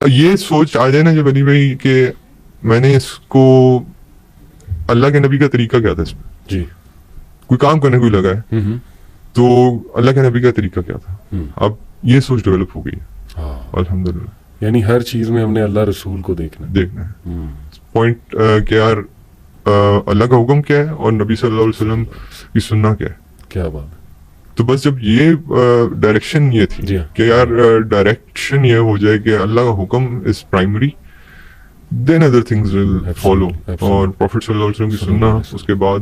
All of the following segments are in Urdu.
یہ سوچ آ جائے نا جب علی بھائی کہ میں نے اس کو اللہ کے نبی کا طریقہ کیا تھا اس میں جی کوئی کام کرنے کو لگا ہے تو اللہ کے نبی کا طریقہ کیا تھا اب یہ سوچ ڈیولپ ہو گئی ہے الحمدللہ یعنی ہر چیز میں ہم نے اللہ رسول کو دیکھنا ہے پوائنٹ کہ یار اللہ کا حکم کیا ہے اور نبی صلی اللہ علیہ وسلم کی سننا کیا ہے. کیا بات ہے. تو بس جب یہ ڈائریکشن یہ تھی کہ یار ڈائریکشن یہ ہو جائے کہ اللہ کا حکم is primary then other things will follow اور پروفٹ صلی اللہ علیہ وسلم کی سننا اس کے بعد.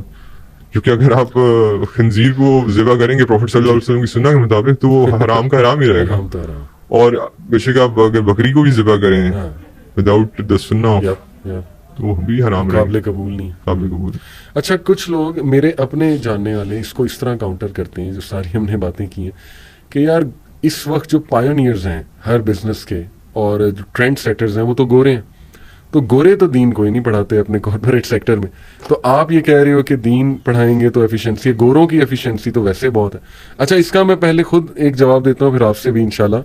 کیونکہ اگر آپ خنزیر کو ذبح کریں گے پروفٹ صلی اللہ علیہ وسلم کی سننا کے مطابق تو وہ حرام کا حرام ہی رہے گا. اور بے شک آپ اگر بکری کو بھی ذبح کریں وداؤٹ دا سننا تو وہ بھی حرام رہے گا, قابل قبول نہیں, قابل قبول. اچھا کچھ لوگ میرے اپنے جاننے والے اس کو اس طرح کاؤنٹر کرتے ہیں جو ساری ہم نے باتیں کی ہیں کہ یار اس وقت جو پائونیئرز ہیں ہر بزنس کے اور جو ٹرینڈ سیٹرز ہیں وہ تو گورے ہیں, تو گورے تو دین کوئی نہیں پڑھاتے اپنے کارپوریٹ سیکٹر میں. تو آپ یہ کہہ رہے ہو کہ دین پڑھائیں گے تو ایفیشنسی, گوروں کی ایفیشنسی تو ویسے بہت ہے. اچھا اس کا میں پہلے خود ایک جواب دیتا ہوں پھر آپ سے بھی انشاءاللہ.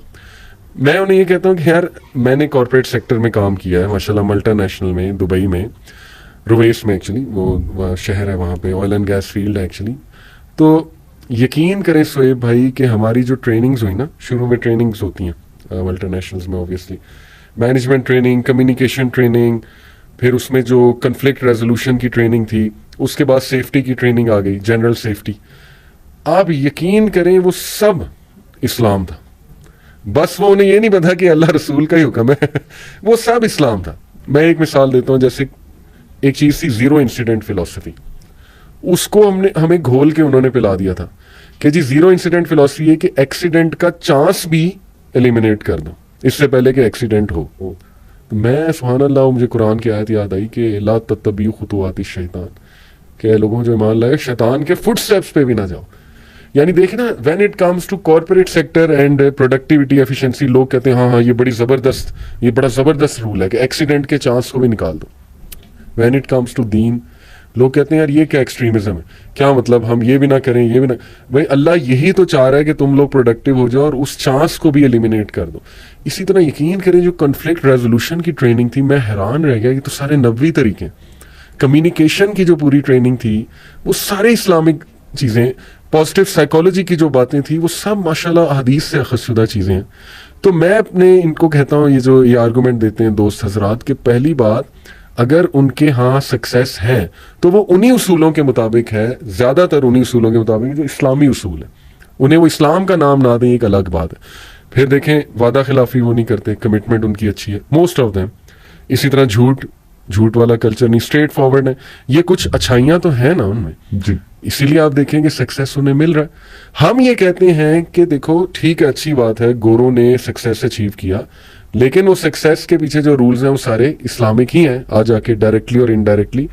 میں انہیں یہ کہتا ہوں کہ یار میں نے کارپوریٹ سیکٹر میں کام کیا ہے ماشاءاللہ, ملٹا نیشنل میں, دبئی میں, رویس میں, ایکچولی وہ شہر ہے وہاں پہ, آئل اینڈ گیس فیلڈ ہے ایکچولی. تو یقین کریں سہیب بھائی کہ ہماری جو ٹریننگز ہوئی نا, شروع میں ٹریننگز ہوتی ہیں ملٹا نیشنلز میں obviously, management training, communication training, پھر اس میں جو کنفلکٹ ریزولوشن کی ٹریننگ تھی, اس کے بعد سیفٹی کی ٹریننگ آ گئی, جنرل سیفٹی. آپ یقین کریں وہ سب اسلام تھا, بس وہ انہیں یہ نہیں پتا کہ اللہ رسول کا ہی حکم ہے وہ سب اسلام تھا. میں ایک مثال دیتا ہوں, جیسے ایک چیز تھی زیرو انسیڈنٹ فلسفی, اس کو ہمیں گھول کے انہوں نے پلا دیا تھا کہ جی زیرو انسیڈنٹ فلسفی ہے کہ ایکسیڈنٹ کا چانس بھی ایلیمینیٹ کر دو اس سے پہلے کہ ایکسیڈنٹ ہو. تو میں سبحان اللہ, مجھے قرآن کی آیت یاد آئی کہ لا تتبعوا خطوات الشیطان, کہ لوگوں جو ایمان لائے شیطان کے فٹ سٹیپس پہ بھی نہ جاؤ. یعنی دیکھنا when it comes to corporate sector and productivity efficiency, لوگ کہتے ہیں ہاں یہ بڑا زبردست رول ہے کہ ایکسیڈنٹ کے چانس کو بھی نکال دو. وین اٹ کمز ٹو دین لوگ کہتے ہیں یار یہ کیا ایکسٹریمزم ہے, کیا مطلب ہم یہ بھی نہ کریں یہ بھی نہ. بھائی اللہ یہی تو چاہ رہا ہے کہ تم لوگ پروڈکٹیو ہو جاؤ اور اس چانس کو بھی ایلیمینیٹ کر دو. اسی طرح یقین کریں جو کنفلکٹ ریزولوشن کی ٹریننگ تھی, میں حیران رہ گیا, یہ تو سارے نبوی طریقے. کمیونیکیشن کی جو پوری ٹریننگ تھی وہ سارے اسلامک چیزیں, پازیٹیو سائیکالوجی کی جو باتیں تھیں وہ سب ماشاءاللہ حدیث سے اخذ شدہ چیزیں ہیں. تو میں اپنے ان کو کہتا ہوں, یہ آرگومنٹ دیتے ہیں دوست حضرات, کہ پہلی بات اگر ان کے ہاں سکسیس ہے تو وہ انہی اصولوں کے مطابق ہے, زیادہ تر انہی اصولوں کے مطابق جو اسلامی اصول ہیں. انہیں وہ اسلام کا نام نہ دیں ایک الگ بات ہے. پھر دیکھیں وعدہ خلافی وہ نہیں کرتے, کمٹمنٹ ان کی اچھی ہے موسٹ آف دیم. اسی طرح جھوٹ والا کلچر نہیں, اسٹریٹ فارورڈ ہے. یہ کچھ اچھائیاں تو ہیں نا ان میں جی, اسی لیے آپ دیکھیں کہ سکسیس انہیں مل رہا ہے. ہم یہ کہتے ہیں کہ دیکھو ٹھیک ہے اچھی بات ہے گوروں نے سکسیس اچیو کیا, لیکن وہ سکسیس کے پیچھے جو رولز ہیں وہ سارے اسلامک ہی ہیں آ جا کے, ڈائریکٹلی اور انڈائریکٹلی.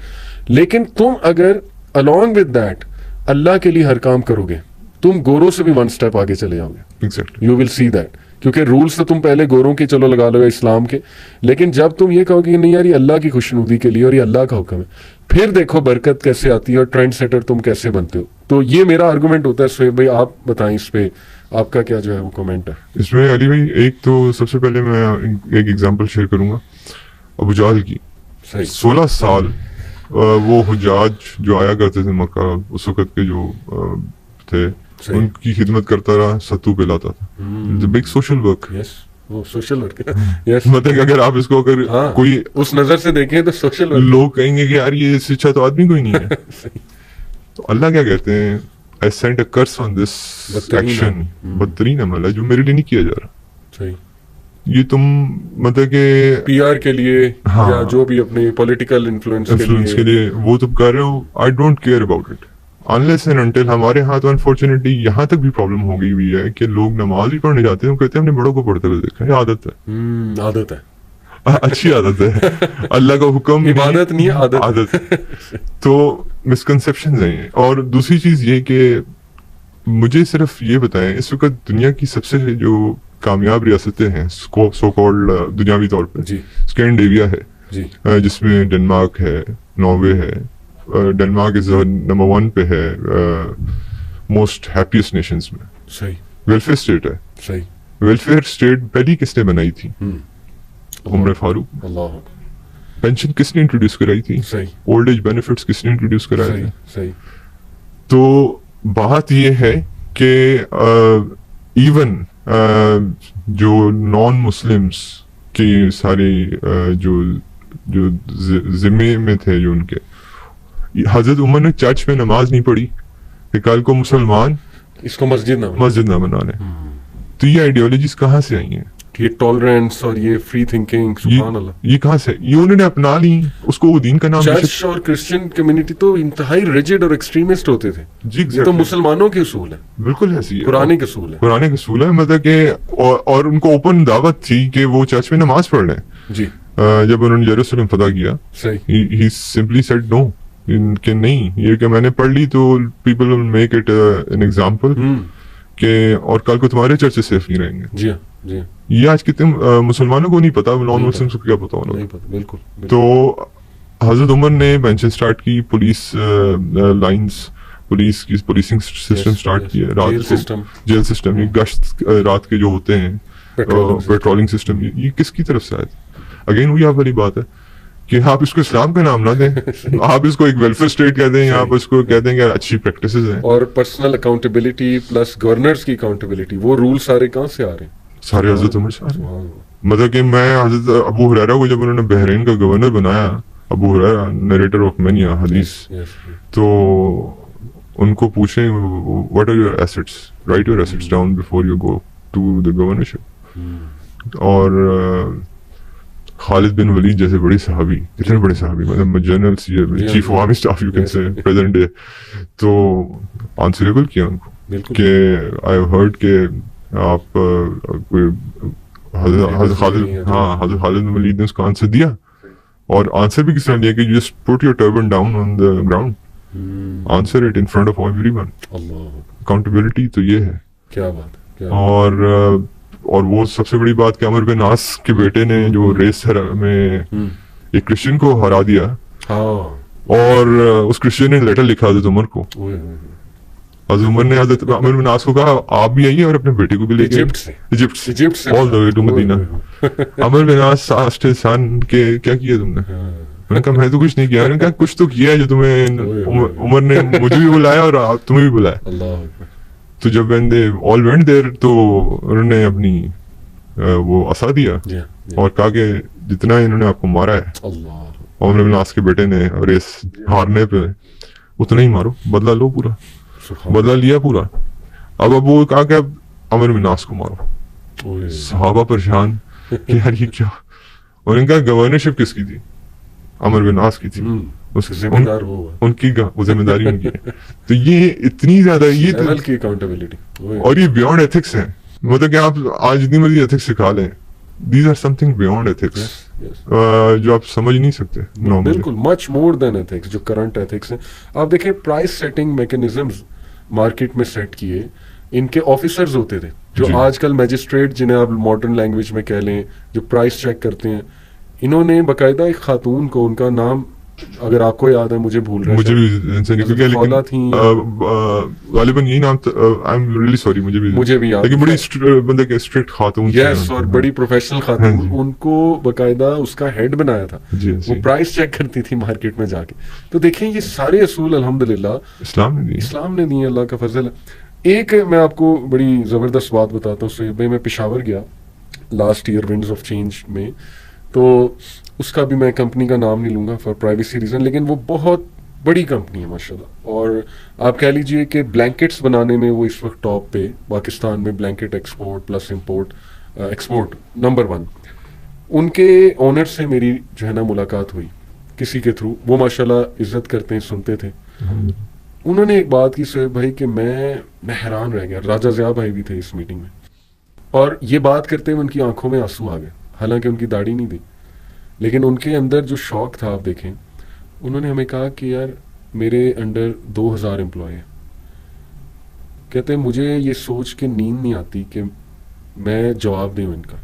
لیکن تم اگر along with that اللہ کے لیے ہر کام کرو گے, تم گوروں سے بھی ون سٹیپ آگے چلے جاؤ گے. یو ول سی دیٹ, کیونکہ رولز تو تم پہلے گوروں کے چلو لگا لو اسلام کے, لیکن جب تم یہ کہو کہ نہیں یار یہ اللہ کی خوشنودی کے لیے اور یہ اللہ کا حکم ہے, پھر دیکھو برکت کیسے آتی ہے اور ٹرینڈ سیٹر تم کیسے بنتے ہو. تو یہ میرا آرگومنٹ ہوتا ہے. سہیب بھائی آپ بتائیں اس پہ آپ کا کیا جو ہے وہ کمنٹ ہے اس میں. علی بھائی ایک تو سب سے پہلے میں ایک ایگزامپل شیئر کروں گا ابو جہل کی. 16 سال وہ حجاج جو آیا کرتے تھے مکہ, اس وقت کے جو تھے ان کی خدمت کرتا رہا, ستو پلاتا تھا. Big social work, social work. مطلب اگر آپ اس کو اگر کوئی اس نظر سے دیکھیں تو سوشل ورک, لوگ کہیں گے کہ یار یہ اس سے اچھا تو آدمی کوئی نہیں ہے. تو اللہ کیا کہتے ہیں, I sent a curse on this action, بدترین عمل ہے جو میرے لیے نہیں کیا جا رہا. یہ تم مطلب کہ پی آر کے لیے یا جو بھی اپنے پولیٹیکل انفلوئنس کے لیے وہ تم کر رہے ہو. I don't care about it unless and until. ہمارے ہاں تو انفارچونیٹلی یہاں تک بھی پرابلم ہو گئی ہوئی ہے کہ لوگ نماز ہی پڑھنے جاتے ہیں, کہتے ہیں ہم نے بڑوں کو پڑھتے ہوئے دیکھا. یہ عادت ہے, اچھی عادت ہے. اللہ کا حکم عبادت نہیں عادت. تو مسکنسیپشنز ہیں. اور دوسری چیز یہ کہ مجھے صرف یہ بتائیں, اس وقت دنیا کی سب سے جو کامیاب ریاستیں ہیں سو کالڈ دنیاوی طور پہ, اسکینڈینیویا ہے جس میں ڈنمارک ہے, ناروے ہے. ڈنمارک از نمبر 1 پہ ہے موسٹ ہیپیسٹ نیشنز میں. ویلفیئر اسٹیٹ ہے. ویلفیئر اسٹیٹ پہلی کس نے بنائی تھی؟ عمر فاروق. اللہ پینشن کس نے انٹروڈیوس کرائی تھی؟ صحیح اولڈ ایج بینیفٹس کس نے انٹروڈیوس کرایا صحیح تھا؟ صحیح. تو بات یہ ہے کہ ایون جو نان مسلمس کی سارے جو ذمے میں تھے جو ان کے، حضرت عمر نے چرچ میں نماز نہیں پڑھی کہ کل کو مسلمان اس کو مسجد نہ بنا لیں. تو یہ آئیڈیالوجیز کہاں سے آئی ہیں؟ یہ ٹالرنس اور یہ فری تھنکنگ، سبحان اللہ، یہ کہاں سے؟ یہ انہوں نے اپنا لی، اس کو وہ دین کا نام چرچ اور کرسچن کمیونٹی تو انتہائی ریجڈ اور ایکسٹریمسٹ ہوتے تھے. جی یہ تو مسلمانوں کے اصول ہیں، بالکل ایسی ہے، قرآن کے اصول ہیں. قرآن کے اصول ہے، مطلب کہ اور ان کو اوپن دعوت تھی کہ وہ چرچ میں نماز پڑھ لیں. جی جب انہوں نے یروشلم فتح کیا، صحیح، ہی سمپلی سیڈ نو، کہ نہیں، یہ کہ میں نے پڑھ لی تو people will make it an example کہ اور کل کو تمہارے چرچ سیف نہیں رہیں گے. جی ہاں جی ہاں، یہ آج کتنے مسلمانوں کو نہیں پتا، نان مسلم کو کیا پتا ہونا. نہیں پتہ، بالکل. تو حضرت عمر نے پینشن سٹارٹ کی، پولیس لائنز، پولیس کی پولیسنگ سسٹم سٹارٹ کیا، جیل سسٹم، یہ گشت رات کے جو ہوتے ہیں، پیٹرولنگ سسٹم، یہ کس کی طرف سے آئے تھے؟ اگین وہی آپ والی بات ہے کہ آپ اس کو اسلام کا نام نہ دیں، آپ اس کو ایک ویلفیئر اسٹیٹ کہہ دیں، آپ اس کو کہہ دیں کہ اچھی پریکٹسز ہیں. اور پرسنل اکاؤنٹیبلٹی پلس گورنرز کی اکاؤنٹیبلٹی، وہ رول سارے کہاں سے آ رہے ہیں؟ سارے حضرت عمر سے. مطلب کہ میں حضرت ابو ہریرہ کو جب انہوں نے بحرین کا گورنر بنایا، Abu Hurairah narrator of many hadith, تو ان کو پوچھیں what are your assets, right your assets down before you go to the governorship. اور خالد بن ولید جیسے بڑے صحابی، کتنے بڑے صحابی، مطلب general chief of army staff you can say present day, تو آنسریبل کیا ان کو کہ آئی ہیو ہرڈ کہ آپ حضرت خالد بن ولید نے اس کو آنسر دیا، اور آنسر بھی کس طرح دیا کہ you just put your turban down on the ground, answer it in front of every one. Accountability تو یہ ہے. کیا بات. اور وہ سب سے بڑی بات کہ عمر بن عاص کے بیٹے نے جو ریس میں ایک کرسچن کو ہرا دیا، اور اس کرسچن نے لیٹر لکھا حضرت عمر کو. حضرت عمر نے حضرت عمر بن عاص کو کہا آپ بھی آئیے اور اپنے بیٹے کو بھی لے کے ایجپٹ سے آل دا وے ٹو مدینہ. عمر بن عاص آسان کے کیا کیا تم نے؟ میں نے کہا میں تو کچھ نہیں کیا. میں نے کہا کچھ تو کیا ہے جو تمہیں عمر نے مجھے بھی بلایا اور تمہیں بھی بلایا. تو جب when they all went there تو انہوں نے اپنی وہ عصا دیا اور کہا کہ جتنا انہوں نے آپ کو مارا ہے عمر بن عاص کے بیٹے نے ریس ہارنے پہ، اتنا ہی مارو، بدلہ لو پورا. بدلہ لیا پورا. اب وہ کہا کہ اب عمر بن عاص کو مارو. صحابہ پریشان کہ یار یہ کیا. اور ان کا گورنرشپ کس کی تھی؟ عمر بن عاص کی تھی. ان کی ذمہ داری ان کی. تو یہ اتنی زیادہ یہ اور یہ بیونڈ ایتھکس ہے. مطلب کہ آپ آج جتنی مرضی ایتھکس سکھا لیں، these are something beyond ethics جو آپ سمجھ نہیں سکتے. بالکل مچ مور دین ایتھکس جو کرنٹ ایتھکس ہیں. آپ دیکھیں پرائس سیٹنگ میکینزمز مارکیٹ میں سیٹ کیے ان کے آفیسرز ہوتے تھے جو آج کل میجسٹریٹ جنہیں آپ ماڈرن لینگویج میں کہہ لیں جو پرائس چیک کرتے ہیں. انہوں نے باقاعدہ ایک خاتون کو، ان کا نام اگر آپ کو یاد ہے، مجھے بھول رہا ہے، مجھے بھی غالباً یہی نام، آئی ایم ریئلی سوری، مجھے بھی یاد، لیکن بڑی بندے کے اسٹرکٹ خاتون، یس، اور بڑی پروفیشنل خاتون. ان کو باقاعدہ اس کا ہیڈ بنایا تھا، وہ پرائس چیک کرتی تھی مارکیٹ میں جا کے. تو دیکھیں یہ سارے اصول الحمدللہ اسلام نے دیے، اللہ کا فضل ہے. ایک میں آپ کو بڑی زبردست بات بتاتا ہوں. صحیح بھائی، میں پشاور گیا last year winds of change میں، تو اس کا بھی میں کمپنی کا نام نہیں لوں گا فار پرائیویسی ریزن، لیکن وہ بہت بڑی کمپنی ہے ماشاءاللہ. اور آپ کہہ لیجئے کہ بلینکٹس بنانے میں وہ اس وقت ٹاپ پہ پاکستان میں، blanket export plus import, export number 1. ان کے اونر سے میری جو ہے نا ملاقات ہوئی کسی کے تھرو، وہ ماشاءاللہ عزت کرتے ہیں، سنتے تھے. انہوں نے ایک بات کی سہیب بھائی کہ میں حیران رہ گیا. راجہ ضیاء بھائی بھی تھے اس میٹنگ میں، اور یہ بات کرتے ہوئے ان کی آنکھوں میں آنسو آ گئے. حالانکہ ان کی داڑھی نہیں تھی، لیکن ان کے اندر جو شوق تھا آپ دیکھیں. انہوں نے ہمیں کہا کہ یار میرے انڈر 2000 امپلائی ہیں. کہتے ہیں مجھے یہ سوچ کے نیند نہیں آتی کہ میں جواب دوں ان کا.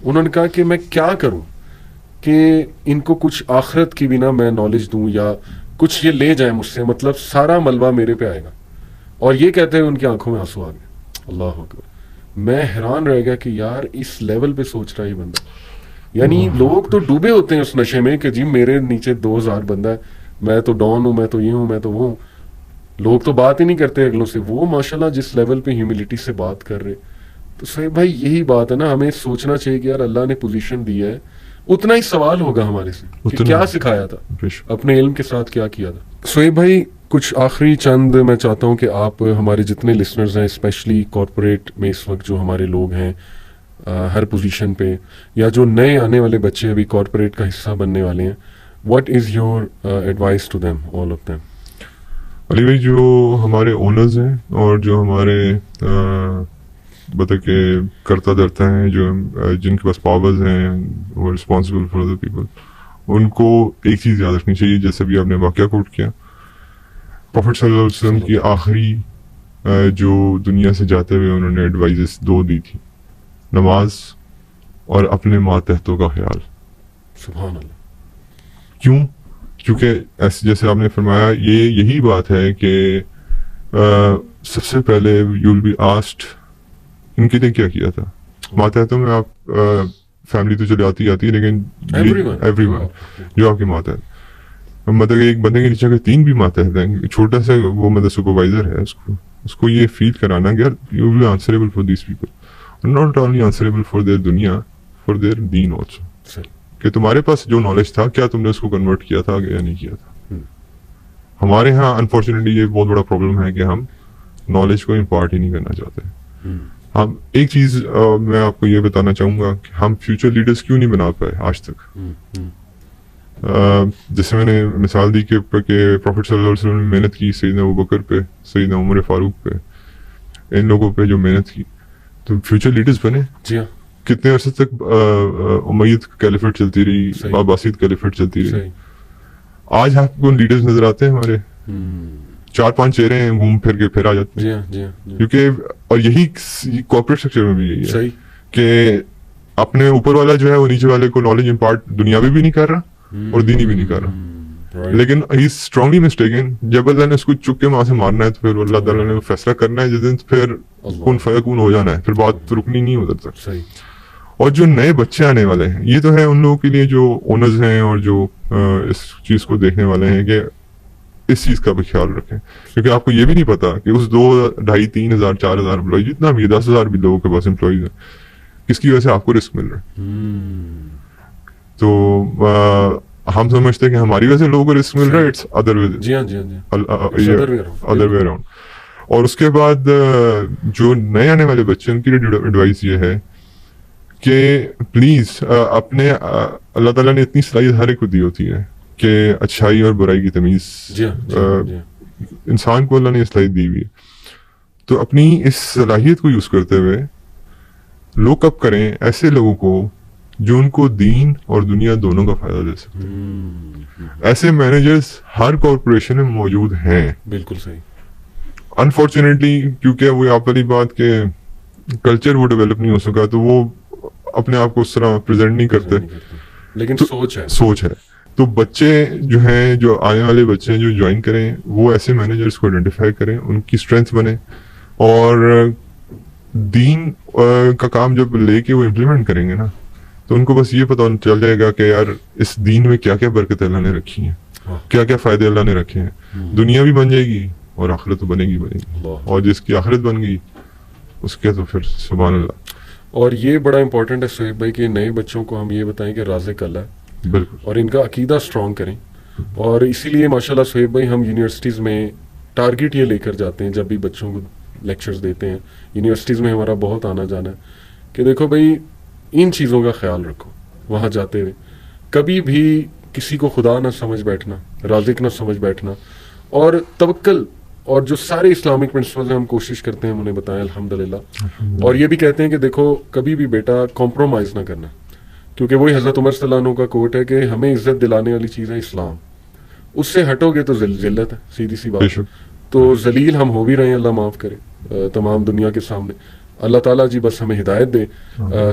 انہوں نے کہا کہ میں کیا کروں کہ ان کو کچھ آخرت کی بھی نہ میں نالج دوں یا کچھ یہ لے جائیں مجھ سے، مطلب سارا ملبہ میرے پہ آئے گا. اور یہ کہتے ہوئے ان کی آنکھوں میں آنسو آ گئے. اللہ اکبر. میں حیران رہ گیا کہ یار اس لیول پہ سوچ رہا ہے یہ بندہ. یعنی لوگ تو ڈوبے ہوتے ہیں اس نشے میں کہ جی میرے نیچے 2000 بندہ ہے, میں تو ڈان ہوں, میں تو یہ ہوں, میں تو وہ ہوں. لوگ تو بات ہی نہیں کرتے اگلوں سے, وہ ماشاءاللہ جس لیول پہ ہیوملٹی سے بات کر رہے. تو صحیح بھائی یہی بات ہے نا, ہمیں سوچنا چاہیے کہ یار اللہ نے پوزیشن دی ہے, اتنا ہی سوال ہوگا ہمارے سے کہ کیا سکھایا تھا, اپنے علم کے ساتھ کیا کیا تھا. سہیب بھائی کچھ آخری چند میں چاہتا ہوں کہ آپ ہمارے جتنے لسنرز ہیں اسپیشلی کارپوریٹ میں اس وقت جو ہمارے لوگ ہیں ہر پوزیشن پہ, یا جو نئے آنے والے بچے ابھی کارپوریٹ کا حصہ بننے والے ہیں, what is your advice to them, all of them? Ali بھائی, جو ہمارے اونرز ہیں اور جو ہمارے کہ کرتا دھرتا ہیں, جو جن کے پاس پاورز ہیں, وہ رسپانسبل فار ادر پیپل, ان کو ایک چیز یاد رکھنی چاہیے, جیسے بھی آپ نے واقعہ کوٹ کیا, پروفٹ صلی اللہ علیہ وسلم کی آخری جو دنیا سے جاتے ہوئے انہوں نے ایڈوائزز 2 دی تھی, نماز اور اپنے ماتحتوں کا خیال. سبحان اللہ. کیوں؟ کیونکہ ایسے جیسے آپ نے فرمایا, یہی بات ہے کہ سب سے پہلے یو ول بی آسکڈ ان کے لیے کیا کیا تھا. ماتحتوں میں آپ فیملی تو چلی آتی ہے, لیکن ایوری ون جو آپ کی ماتحت, مطلب ایک بندے کے نیچے اگر 3 بھی ماتحت ہیں, چھوٹا سا وہ مطلب سپروائزر ہے, اس کو یہ فیل کرانا کہ you will be answerable for these people, not only answerable for their دنیا, فار دیئر دین آلسو, کہ تمہارے پاس جو نالج تھا کیا تم نے اس کو کنورٹ کیا تھا یا نہیں کیا تھا. ہمارے ہاں انفارچونیٹلی یہ بہت بڑا پرابلم ہے کہ ہم نالج کو امپارٹ ہی نہیں کرنا چاہتے. ہم ایک چیز میں آپ کو یہ بتانا چاہوں گا کہ ہم فیوچر لیڈرز کیوں نہیں بنا پائے آج تک. جیسے میں نے مثال دی کہ پروفٹ صلی اللہ علیہ وسلم نے محنت کی سیدنا ابوبکر پہ, سیدنا عمر فاروق پہ, ان لوگوں پہ جو محنت کی, تو فیوچر لیڈرز بنے. جی ہاں. کتنے عرصے تک امید کیلیفٹ چلتی رہی, عباسید کیلیفٹ چلتی رہی. آج آپ کو لیڈرز نظر آتے ہیں ہمارے 4-5 چہرے ہیں, گھوم پھر کے پھر آ جاتے ہیں. کیونکہ اور یہی کارپوریٹ سیکٹر میں بھی یہی ہے کہ اپنے اوپر والا جو ہے وہ نیچے والے کو نالج امپارٹ دنیاوی بھی نہیں کر رہا اور دینی بھی نہیں کر رہا, لیکن ہی از اسٹرانگلی مسٹیکن. جب اللہ نے اس کو چک کے وہاں سے مارنا ہے تو پھر اللہ تعالیٰ نے فیصلہ کرنا ہے جس دن, پھر کن فیکون ہو جانا ہے, پھر بات رکنی نہیں ادھر تک. اور جو نئے بچے آنے والے ہیں, یہ تو ہے ان لوگوں کے لیے جو اونرز ہیں اور جو اس چیز کو دیکھنے والے ہیں کہ اس چیز کا بھی خیال رکھیں, کیونکہ آپ کو یہ بھی نہیں پتا کہ اس 2,500 3,000 4,000 امپلائی, جتنا بھی 10,000 بھی لوگوں کے پاس امپلائیز ہیں, کس کی وجہ سے آپ کو رسک مل رہا ہے. تو ہم سمجھتے ہیں کہ ہماری وجہ سے لوگوں کو رسک مل رہا ہے, اٹس ادر وے اراؤنڈ. اور اس کے بعد جو نئے آنے والے بچے, ان کی ایڈوائس یہ ہے کہ پلیز اپنے, اللہ تعالیٰ نے اتنی صلاحیت ہر ایک کو دی ہوتی ہے کہ اچھائی اور برائی کی تمیز انسان کو اللہ نے صلاحیت دی ہوئی ہے, تو اپنی اس صلاحیت کو یوز کرتے ہوئے لوک اپ کریں ایسے لوگوں کو جو ان کو دین اور دنیا دونوں کا فائدہ دے سکتے ہیں. ایسے مینیجرز ہر کارپوریشن میں موجود ہیں. بالکل صحیح. انفارچونیٹلی کیونکہ وہ آپ والی بات کہ کلچر وہ ڈیولپ نہیں ہو سکا, تو وہ اپنے آپ کو اس طرح پریزنٹ نہیں کرتے, لیکن سوچ ہے. تو بچے جو ہیں, جو آنے والے بچے ہیں جو جوائن کریں, وہ ایسے مینیجرز کو آئیڈینٹیفائی کریں, ان کی اسٹرینتھ بنے, اور دین کا کام جب لے کے وہ امپلیمنٹ کریں گے نا, تو ان کو بس یہ پتہ چل جائے گا کہ یار اس دین میں کیا کیا برکت اللہ نے رکھی ہیں, کیا کیا فائدے اللہ نے رکھے ہیں. دنیا بھی بن جائے گی اور آخرت تو بنے گی, اور جس کی آخرت بن گئی اس کے تو پھر سبحان اللہ. اور یہ بڑا امپورٹنٹ ہے سہیب بھائی کہ نئے بچوں کو ہم یہ بتائیں کہ رازق اللہ ہے, بالکل, اور ان کا عقیدہ اسٹرانگ کریں. اور اسی لیے ماشاءاللہ سہیب بھائی ہم یونیورسٹیز میں ٹارگیٹ یہ لے کر جاتے ہیں, جب بھی بچوں کو لیکچرز دیتے ہیں, یونیورسٹیز میں ہمارا بہت آنا جانا ہے کہ دیکھو بھائی ان چیزوں کا خیال رکھو. وہاں جاتے ہوئے کبھی بھی کسی کو خدا نہ سمجھ بیٹھنا, رازق نہ سمجھ بیٹھنا, اور توکل اور جو سارے اسلامک پرنسپلز ہیں ہم کوشش کرتے ہیں انہیں بتائیں الحمدللہ. اور یہ بھی کہتے ہیں کہ دیکھو کبھی بھی بیٹا کمپرومائز نہ کرنا, کیونکہ وہی حضرت عمر صلی اللہ عنہ کا کوٹ ہے کہ ہمیں عزت دلانے والی چیز ہے اسلام, اس سے ہٹو گے تو ذلت ہے, سیدھی سی بات. تو ذلیل ہم ہو بھی رہے ہیں, اللہ معاف کرے تمام دنیا کے سامنے. اللہ تعالیٰ جی بس ہمیں ہدایت دے.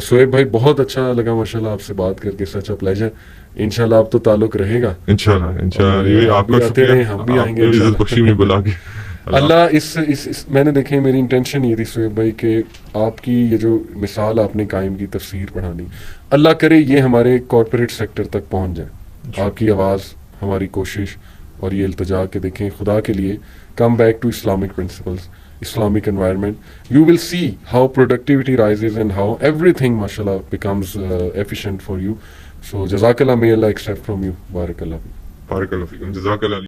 سہیب بھائی بہت اچھا لگا ماشاءاللہ آپ سے بات کر کے, سچ اے پلیجر. انشاءاللہ آپ تو تعلق رہے گا, انشاءاللہ. یہ آپ کا شکریہ, ہم بھی آئیں گے خوشی میں بلا کے. اللہ اس میں نے دیکھیں میری انٹینشن یہ تھی سہیب بھائی کہ آپ کی یہ جو مثال آپ نے قائم کی تفسیر پڑھانی، اللہ کرے یہ ہمارے کارپوریٹ سیکٹر تک پہنچ جائے، آپ کی آواز، ہماری کوشش اور یہ التجا کہ دیکھیں خدا کے لیے come back to Islamic principles, Islamic environment, you will see how productivity rises and how everything, mashallah, becomes efficient for you. So, Jazakallah, may Allah accept from you. Barakallah. Barakallah fikum. Jazakallah.